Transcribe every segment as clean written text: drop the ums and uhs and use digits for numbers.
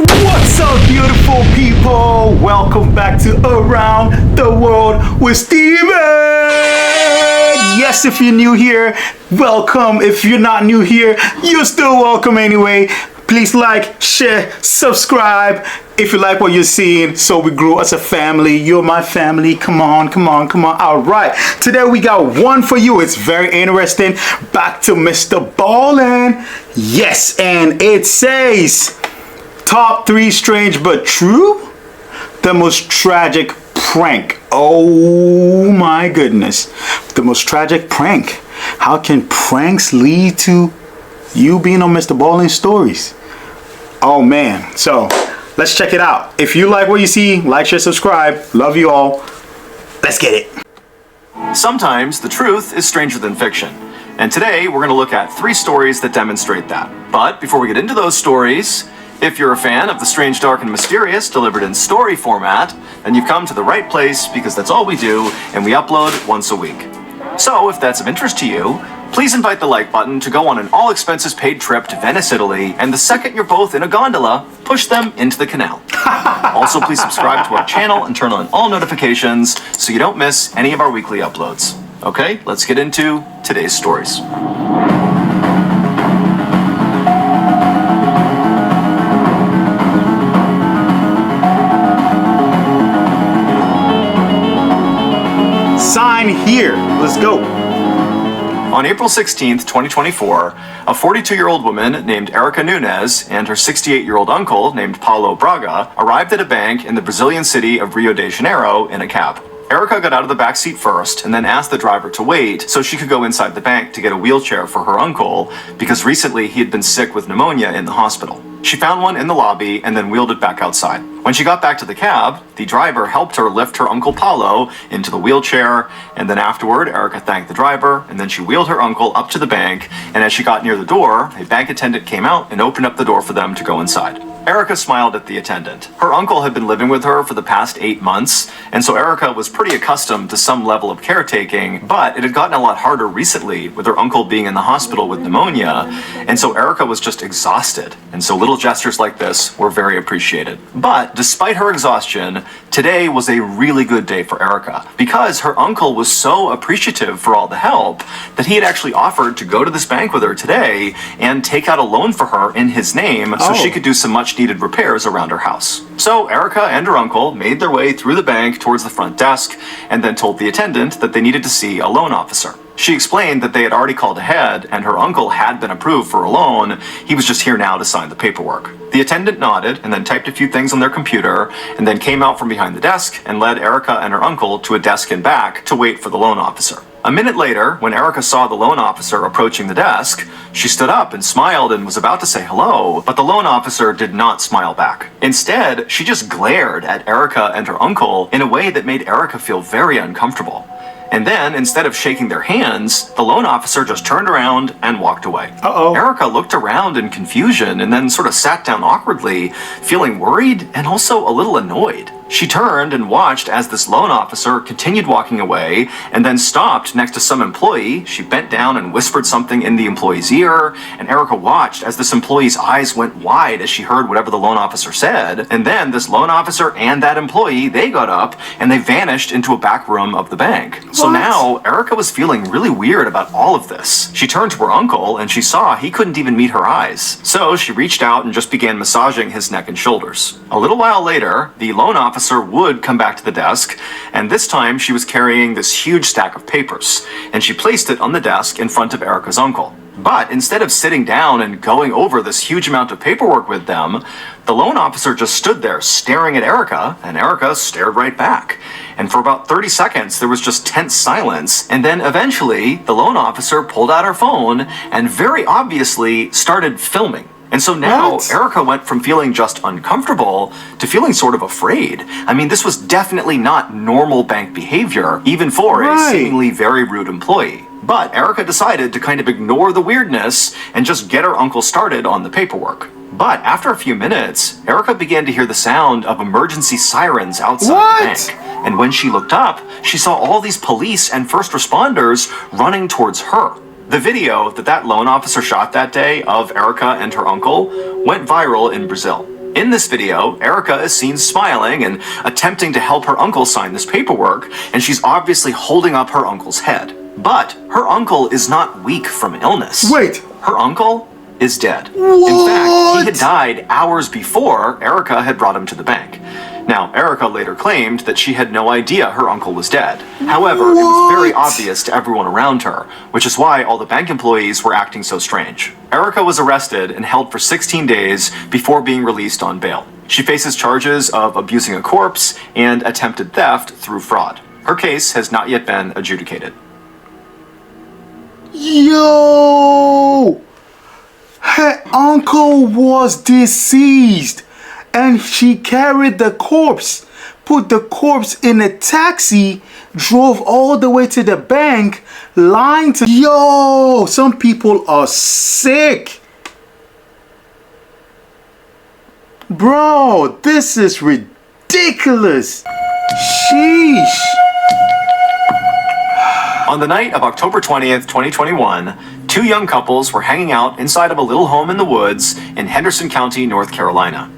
What's up, beautiful people? Welcome back to Around the World with Steven. Yes, if you're new here, welcome. If you're not new here, you're still welcome anyway. Please like, share, subscribe if you like what you're seeing, so we grow as a family. You're my family. Come on. All right, today we got one for you. It's very interesting. Back to MrBallen. Yes, and it says top 3 strange but true, the most tragic prank. Oh my goodness, the most tragic prank. How can pranks lead to you being on MrBallen stories? Oh man, so let's check it out. If you like what you see, like, share, subscribe. Love you all. Let's get it. Sometimes the truth is stranger than fiction. And today we're going to look at 3 stories that demonstrate that. But before we get into those stories, if you're a fan of the strange, dark, and mysterious delivered in story format, then you've come to the right place, because that's all we do, and we upload once a week. So if that's of interest to you, please invite the like button to go on an all-expenses-paid trip to Venice, Italy, and the second you're both in a gondola, push them into the canal. Also, please subscribe to our channel and turn on all notifications so you don't miss any of our weekly uploads. Okay, let's get into today's stories. Sign here. Let's go. On April 16th, 2024, a 42-year-old woman named Erica Nunes and her 68-year-old uncle named Paulo Braga arrived at a bank in the Brazilian city of Rio de Janeiro in a cab. Erica got out of the back seat first and then asked the driver to wait so she could go inside the bank to get a wheelchair for her uncle, because recently he had been sick with pneumonia in the hospital. She found one in the lobby and then wheeled it back outside. When she got back to the cab, the driver helped her lift her Uncle Paulo into the wheelchair, and then afterward, Erica thanked the driver, and then she wheeled her uncle up to the bank, and as she got near the door, a bank attendant came out and opened up the door for them to go inside. Erica smiled at the attendant. Her uncle had been living with her for the past 8 months, and so Erica was pretty accustomed to some level of caretaking, but it had gotten a lot harder recently with her uncle being in the hospital with pneumonia, and so Erica was just exhausted, and so little gestures like this were very appreciated. But despite her exhaustion, today was a really good day for Erica, because her uncle was so appreciative for all the help that he had actually offered to go to this bank with her today and take out a loan for her in his name so she could do some much needed repairs around her house. So Erica and her uncle made their way through the bank towards the front desk and then told the attendant that they needed to see a loan officer. She explained that they had already called ahead and her uncle had been approved for a loan. He was just here now to sign the paperwork. The attendant nodded and then typed a few things on their computer and then came out from behind the desk and led Erica and her uncle to a desk in back to wait for the loan officer. A minute later, when Erica saw the loan officer approaching the desk, she stood up and smiled and was about to say hello, but the loan officer did not smile back. Instead, she just glared at Erica and her uncle in a way that made Erica feel very uncomfortable. And then, instead of shaking their hands, the loan officer just turned around and walked away. Erica looked around in confusion and then sort of sat down awkwardly, feeling worried and also a little annoyed. She turned and watched as this loan officer continued walking away and then stopped next to some employee. She bent down and whispered something in the employee's ear, and Erica watched as this employee's eyes went wide as she heard whatever the loan officer said. And then this loan officer and that employee, they got up and they vanished into a back room of the bank. So now Erica was feeling really weird about all of this. She turned to her uncle and she saw he couldn't even meet her eyes. So she reached out and just began massaging his neck and shoulders. A little while later, the loan officer would come back to the desk, and this time she was carrying this huge stack of papers, and she placed it on the desk in front of Erica's uncle. But instead of sitting down and going over this huge amount of paperwork with them, the loan officer just stood there staring at Erica, and Erica stared right back. And for about 30 seconds, there was just tense silence, and then eventually, the loan officer pulled out her phone and very obviously started filming. And so now Erica went from feeling just uncomfortable to feeling sort of afraid. I mean, this was definitely not normal bank behavior, even for a seemingly very rude employee. But Erica decided to kind of ignore the weirdness and just get her uncle started on the paperwork. But after a few minutes, Erica began to hear the sound of emergency sirens outside the bank. And when she looked up, she saw all these police and first responders running towards her. The video that loan officer shot that day of Erica and her uncle went viral in Brazil. In this video, Erica is seen smiling and attempting to help her uncle sign this paperwork, and she's obviously holding up her uncle's head. But her uncle is not weak from illness. Wait. Her uncle is dead. What? In fact, he had died hours before Erica had brought him to the bank. Now, Erica later claimed that she had no idea her uncle was dead. However, it was very obvious to everyone around her, which is why all the bank employees were acting so strange. Erica was arrested and held for 16 days before being released on bail. She faces charges of abusing a corpse and attempted theft through fraud. Her case has not yet been adjudicated. Yo! Her uncle was deceased and she carried the corpse, put the corpse in a taxi, drove all the way to the bank, lying to... Yo! Some people are sick. Bro, this is ridiculous. Sheesh. On the night of October 20th, 2021, two young couples were hanging out inside of a little home in the woods in Henderson County, North Carolina.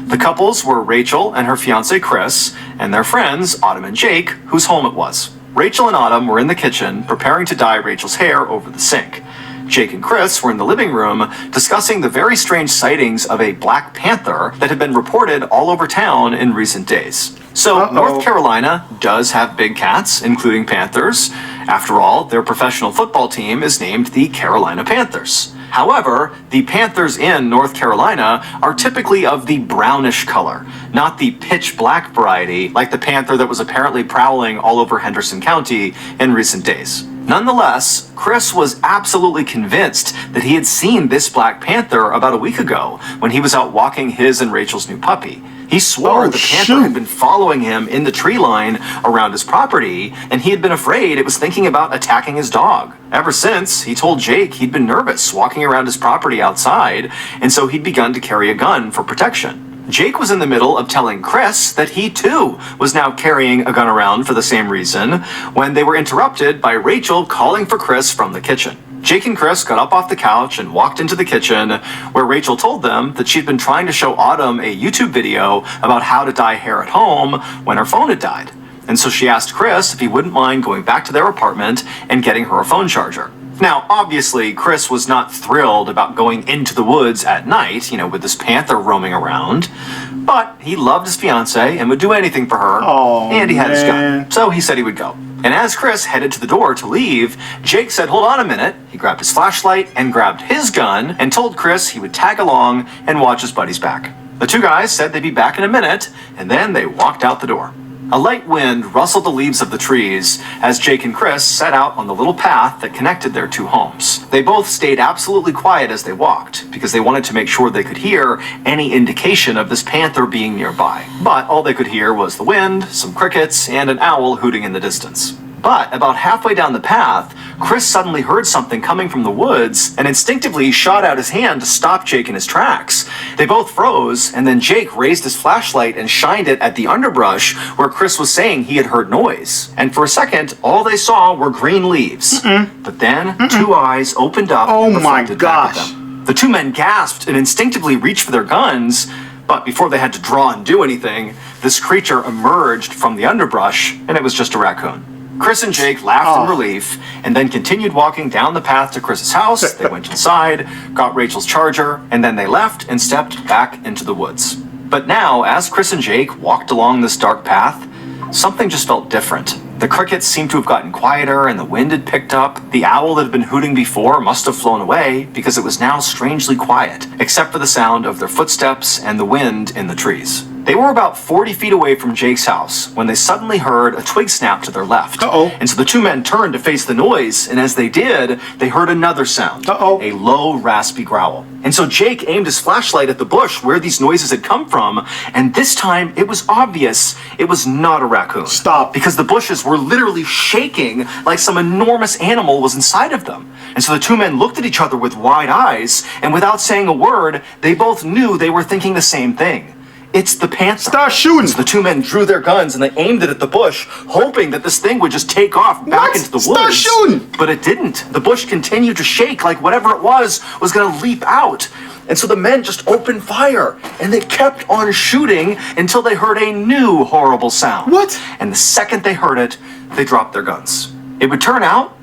The couples were Rachel and her fiancé Chris, and their friends Autumn and Jake, whose home it was. Rachel and Autumn were in the kitchen preparing to dye Rachel's hair over the sink. Jake and Chris were in the living room discussing the very strange sightings of a black panther that had been reported all over town in recent days. So, North Carolina does have big cats, including panthers. After all, their professional football team is named the Carolina Panthers. However, the panthers in North Carolina are typically of the brownish color, not the pitch black variety like the panther that was apparently prowling all over Henderson County in recent days. Nonetheless, Chris was absolutely convinced that he had seen this black panther about a week ago when he was out walking his and Rachel's new puppy. He swore the panther had been following him in the tree line around his property, and he had been afraid it was thinking about attacking his dog. Ever since, he told Jake he'd been nervous walking around his property outside, and so he'd begun to carry a gun for protection. Jake was in the middle of telling Chris that he too was now carrying a gun around for the same reason when they were interrupted by Rachel calling for Chris from the kitchen. Jake and Chris got up off the couch and walked into the kitchen, where Rachel told them that she'd been trying to show Autumn a YouTube video about how to dye hair at home when her phone had died. And so she asked Chris if he wouldn't mind going back to their apartment and getting her a phone charger. Now, obviously, Chris was not thrilled about going into the woods at night, with this panther roaming around, but he loved his fiancée and would do anything for her, and he had his gun, so he said he would go. And as Chris headed to the door to leave, Jake said, "Hold on a minute." He grabbed his flashlight and grabbed his gun and told Chris he would tag along and watch his buddies back. The two guys said they'd be back in a minute, and then they walked out the door. A light wind rustled the leaves of the trees as Jake and Chris set out on the little path that connected their two homes. They both stayed absolutely quiet as they walked, because they wanted to make sure they could hear any indication of this panther being nearby. But all they could hear was the wind, some crickets, and an owl hooting in the distance. But about halfway down the path, Chris suddenly heard something coming from the woods and instinctively shot out his hand to stop Jake in his tracks. They both froze, and then Jake raised his flashlight and shined it at the underbrush where Chris was saying he had heard noise. And for a second, all they saw were green leaves. But then two eyes opened up and reflected back at them. The two men gasped and instinctively reached for their guns, but before they had to draw and do anything, this creature emerged from the underbrush, and it was just a raccoon. Chris and Jake laughed in relief and then continued walking down the path to Chris's house. They went inside, got Rachel's charger, and then they left and stepped back into the woods. But now, as Chris and Jake walked along this dark path, something just felt different. The crickets seemed to have gotten quieter and the wind had picked up. The owl that had been hooting before must have flown away because it was now strangely quiet, except for the sound of their footsteps and the wind in the trees. They were about 40 feet away from Jake's house when they suddenly heard a twig snap to their left. And so the two men turned to face the noise, and as they did, they heard another sound, a low, raspy growl. And so Jake aimed his flashlight at the bush where these noises had come from, and this time it was obvious it was not a raccoon. Because the bushes were literally shaking like some enormous animal was inside of them. And so the two men looked at each other with wide eyes, and without saying a word, they both knew they were thinking the same thing. It's the panther. Start shooting! So the two men drew their guns and they aimed it at the bush, hoping that this thing would just take off back into the woods. Start shooting! But it didn't. The bush continued to shake like whatever it was going to leap out. And so the men just opened fire, and they kept on shooting until they heard a new horrible sound. What? And the second they heard it, they dropped their guns. It would turn out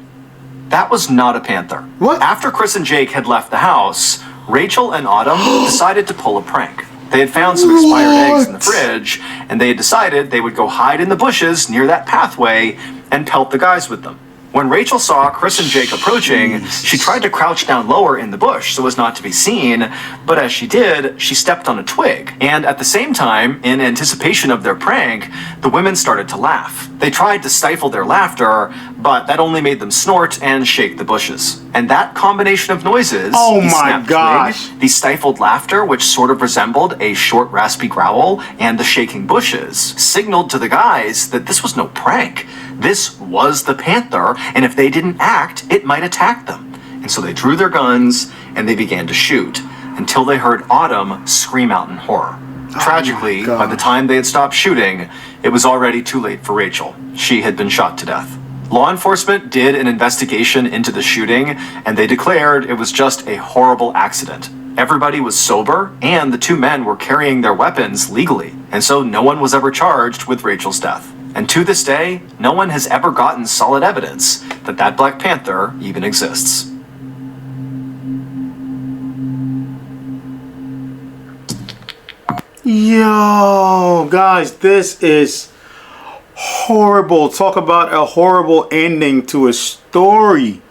that was not a panther. What? After Chris and Jake had left the house, Rachel and Autumn decided to pull a prank. They had found some expired eggs in the fridge, and they had decided they would go hide in the bushes near that pathway and pelt the guys with them. When Rachel saw Chris and Jake approaching, she tried to crouch down lower in the bush so as not to be seen, but as she did, she stepped on a twig. And at the same time, in anticipation of their prank, the women started to laugh. They tried to stifle their laughter, but that only made them snort and shake the bushes. And that combination of noises, oh the my snapped gosh, twig, the stifled laughter, which sort of resembled a short raspy growl, and the shaking bushes, signaled to the guys that this was no prank. This was the panther, and if they didn't act, it might attack them. And so they drew their guns, and they began to shoot, until they heard Autumn scream out in horror. Tragically, by the time they had stopped shooting, it was already too late for Rachel. She had been shot to death. Law enforcement did an investigation into the shooting, and they declared it was just a horrible accident. Everybody was sober, and the two men were carrying their weapons legally, and so no one was ever charged with Rachel's death. And to this day, no one has ever gotten solid evidence that that Black Panther even exists. Yo, guys, this is horrible. Talk about a horrible ending to a story.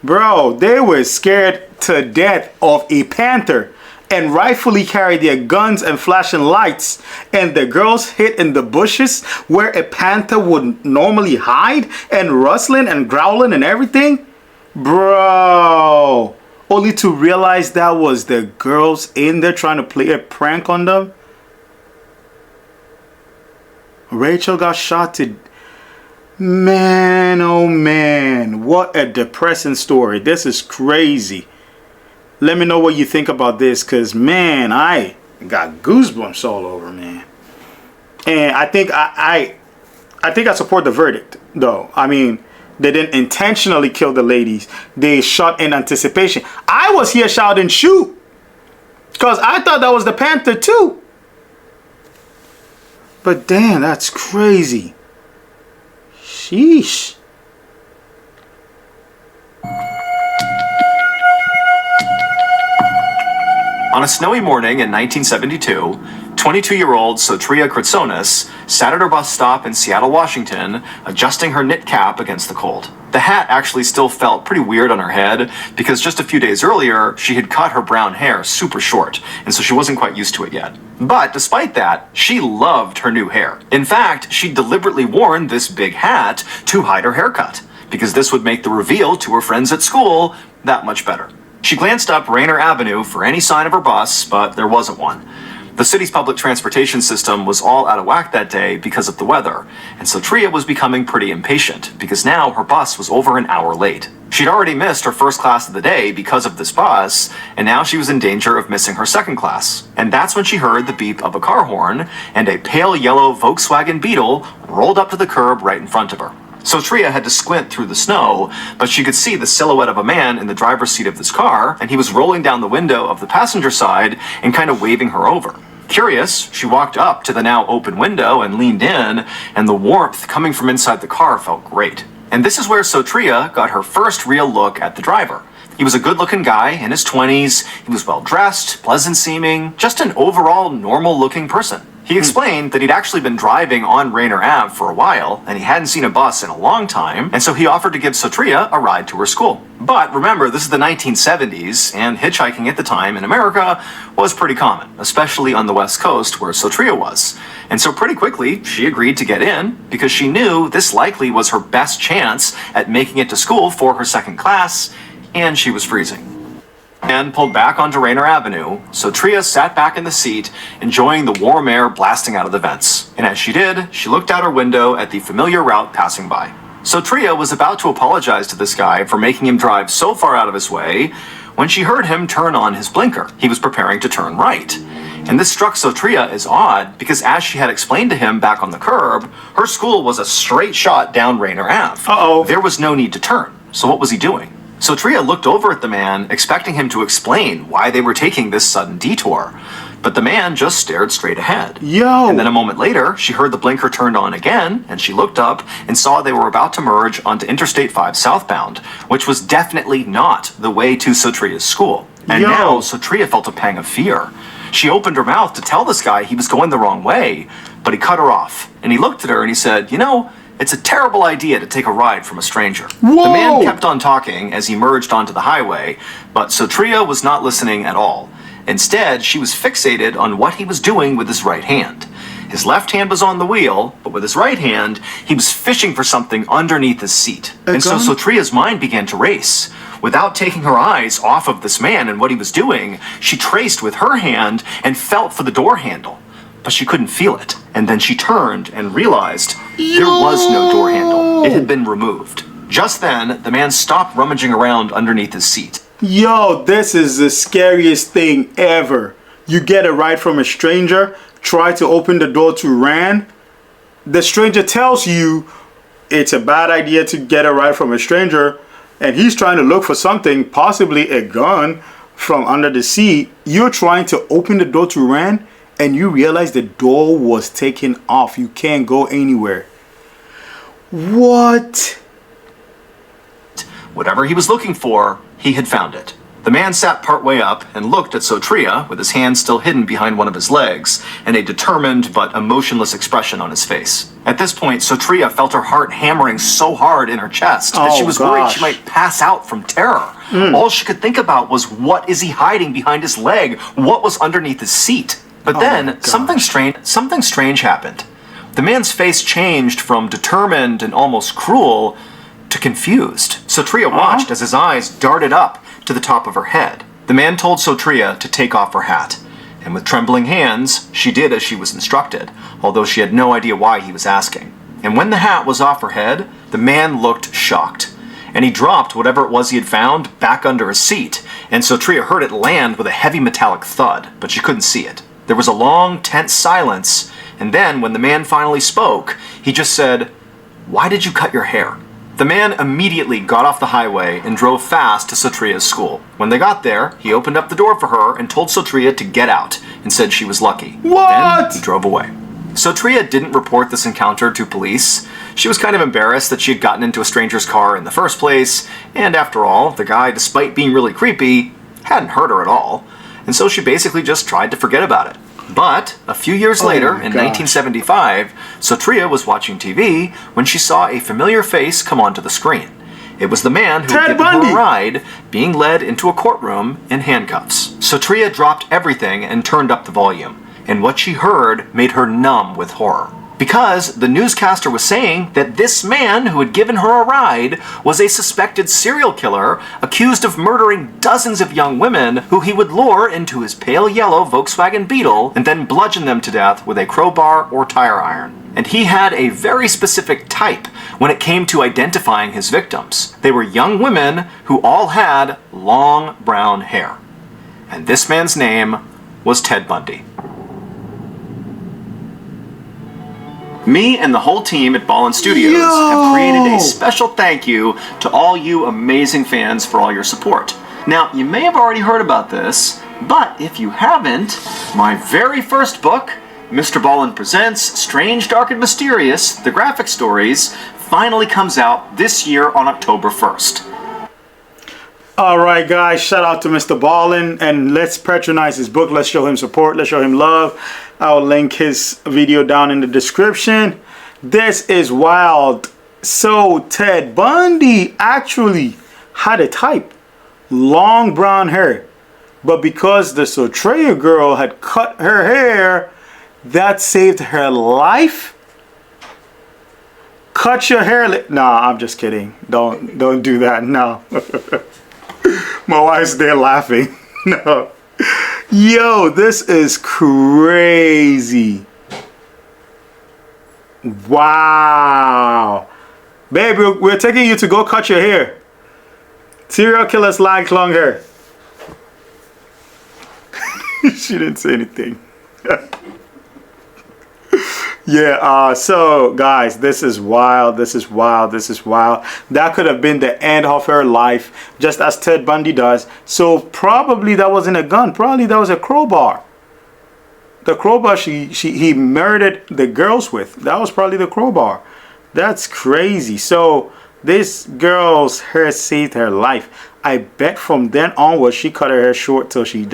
Bro, they were scared to death of a panther and rightfully carried their guns and flashing lights, and the girls hid in the bushes where a panther would normally hide, and rustling and growling and everything. Bro, only to realize that was the girls in there trying to play a prank on them. Rachel got shot to... Man, oh man, what a depressing story. This is crazy. Let me know what you think about this, because, man, I got goosebumps all over, man. And I think I support the verdict, though. I mean, they didn't intentionally kill the ladies. They shot in anticipation. I was here shouting, shoot, because I thought that was the panther, too. But, damn, that's crazy. Sheesh. On a snowy morning in 1972, 22-year-old Sotria Kritsonis sat at her bus stop in Seattle, Washington, adjusting her knit cap against the cold. The hat actually still felt pretty weird on her head because just a few days earlier, she had cut her brown hair super short, and so she wasn't quite used to it yet. But despite that, she loved her new hair. In fact, she'd deliberately worn this big hat to hide her haircut, because this would make the reveal to her friends at school that much better. She glanced up Rainer Avenue for any sign of her bus, but there wasn't one. The city's public transportation system was all out of whack that day because of the weather, and so Tria was becoming pretty impatient because now her bus was over an hour late. She'd already missed her first class of the day because of this bus, and now she was in danger of missing her second class. And that's when she heard the beep of a car horn, and a pale yellow Volkswagen Beetle rolled up to the curb right in front of her. So Tria had to squint through the snow, but she could see the silhouette of a man in the driver's seat of this car, and he was rolling down the window of the passenger side and kind of waving her over. Curious, she walked up to the now open window and leaned in, and the warmth coming from inside the car felt great. And this is where Sotria got her first real look at the driver. He was a good-looking guy in his 20s, he was well-dressed, pleasant-seeming, just an overall normal-looking person. He explained that he'd actually been driving on Rainer Ave for a while, and he hadn't seen a bus in a long time, and so he offered to give Sotria a ride to her school. But remember, this is the 1970s, and hitchhiking at the time in America was pretty common, especially on the West Coast where Sotria was. And so pretty quickly, she agreed to get in, because she knew this likely was her best chance at making it to school for her second class, and she was freezing. And pulled back onto Rainer Avenue, so Tria sat back in the seat, enjoying the warm air blasting out of the vents. And as she did, she looked out her window at the familiar route passing by. So Tria was about to apologize to this guy for making him drive so far out of his way when she heard him turn on his blinker. He was preparing to turn right. And this struck Sotria as odd because as she had explained to him back on the curb, her school was a straight shot down Rainer Ave. Uh-oh. There was no need to turn. So what was he doing? So Tria looked over at the man, expecting him to explain why they were taking this sudden detour. But the man just stared straight ahead. Yo! And then a moment later, she heard the blinker turned on again, and she looked up and saw they were about to merge onto Interstate 5 southbound, which was definitely not the way to Sotria's school. And Yo! now Sotria felt a pang of fear. She opened her mouth to tell this guy he was going the wrong way, but he cut her off. And he looked at her and he said, "You know, it's a terrible idea to take a ride from a stranger." Whoa! The man kept on talking as he merged onto the highway, but Sotria was not listening at all. Instead, she was fixated on what he was doing with his right hand. His left hand was on the wheel, but with his right hand, he was fishing for something underneath his seat. And so Sotria's mind began to race. Without taking her eyes off of this man and what he was doing, she traced with her hand and felt for the door handle. But she couldn't feel it. And then she turned and realized there was no door handle. It had been removed. Just then, the man stopped rummaging around underneath his seat. Yo, this is the scariest thing ever. You get a ride from a stranger, try to open the door to ran. The stranger tells you it's a bad idea to get a ride from a stranger, and he's trying to look for something, possibly a gun, from under the seat. You're trying to open the door to ran, and you realize the door was taken off. You can't go anywhere. What? Whatever he was looking for, he had found it. The man sat partway up and looked at Sotria with his hand still hidden behind one of his legs and a determined but emotionless expression on his face. At this point, Sotria felt her heart hammering so hard in her chest that she was worried she might pass out from terror. All she could think about was, what is he hiding behind his leg? What was underneath his seat? But then something strange happened. The man's face changed from determined and almost cruel to confused. Sotria watched as his eyes darted up to the top of her head. The man told Sotria to take off her hat, and with trembling hands, she did as she was instructed, although she had no idea why he was asking. And when the hat was off her head, the man looked shocked, and he dropped whatever it was he had found back under his seat, and Sotria heard it land with a heavy metallic thud, but she couldn't see it. There was a long, tense silence, and then when the man finally spoke, he just said, "Why did you cut your hair?" The man immediately got off the highway and drove fast to Sotria's school. When they got there, he opened up the door for her and told Sotria to get out and said she was lucky. What? Then he drove away. Sotria didn't report this encounter to police. She was kind of embarrassed that she had gotten into a stranger's car in the first place, and after all, the guy, despite being really creepy, hadn't hurt her at all, and so she basically just tried to forget about it. But a few years later, in 1975, Sotria was watching TV when she saw a familiar face come onto the screen. It was the man who had given her a ride, being led into a courtroom in handcuffs. Sotria dropped everything and turned up the volume, and what she heard made her numb with horror. Because the newscaster was saying that this man who had given her a ride was a suspected serial killer accused of murdering dozens of young women who he would lure into his pale yellow Volkswagen Beetle and then bludgeon them to death with a crowbar or tire iron. And he had a very specific type when it came to identifying his victims. They were young women who all had long brown hair. And this man's name was Ted Bundy. Me and the whole team at Ballen Studios have created a special thank you to all you amazing fans for all your support. Now, you may have already heard about this, but if you haven't, my very first book, MrBallen Presents Strange, Dark, and Mysterious, The Graphic Stories, finally comes out this year on October 1st. Alright guys, shout out to MrBallen, and let's patronize his book. Let's show him support, let's show him love. I'll link his video down in the description. This is wild. So Ted Bundy actually had a type, long brown hair, but because the Sotria girl had cut her hair, that saved her life. Cut your hair. Nah, I'm just kidding. Don't do that. No. My wife's there laughing. No. Yo, this is crazy. Wow. Babe, we're taking you to go cut your hair. Serial killers like long hair. She didn't say anything. Yeah, so guys, this is wild. This is wild. This is wild. That could have been the end of her life, just as Ted Bundy does. So probably that wasn't a gun. Probably that was a crowbar. The crowbar he murdered the girls with. That was probably the crowbar. That's crazy. So this girl's hair saved her life. I bet from then onwards she cut her hair short till she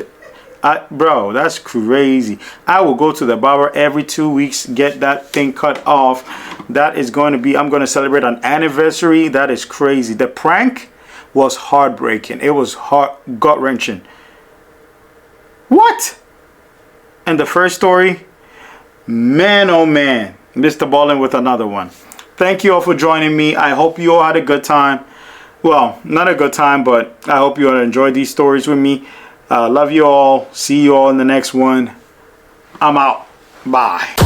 bro, that's crazy. I will go to the barber every 2 weeks, get that thing cut off. That is going to be, I'm going to celebrate an anniversary. That is crazy. The prank was heartbreaking. It was gut-wrenching. What? And the first story, man, oh man, MrBallen with another one. Thank you all for joining me. I hope you all had a good time. Well, not a good time, but I hope you all enjoyed these stories with me. Love you all. See you all in the next one. I'm out. Bye.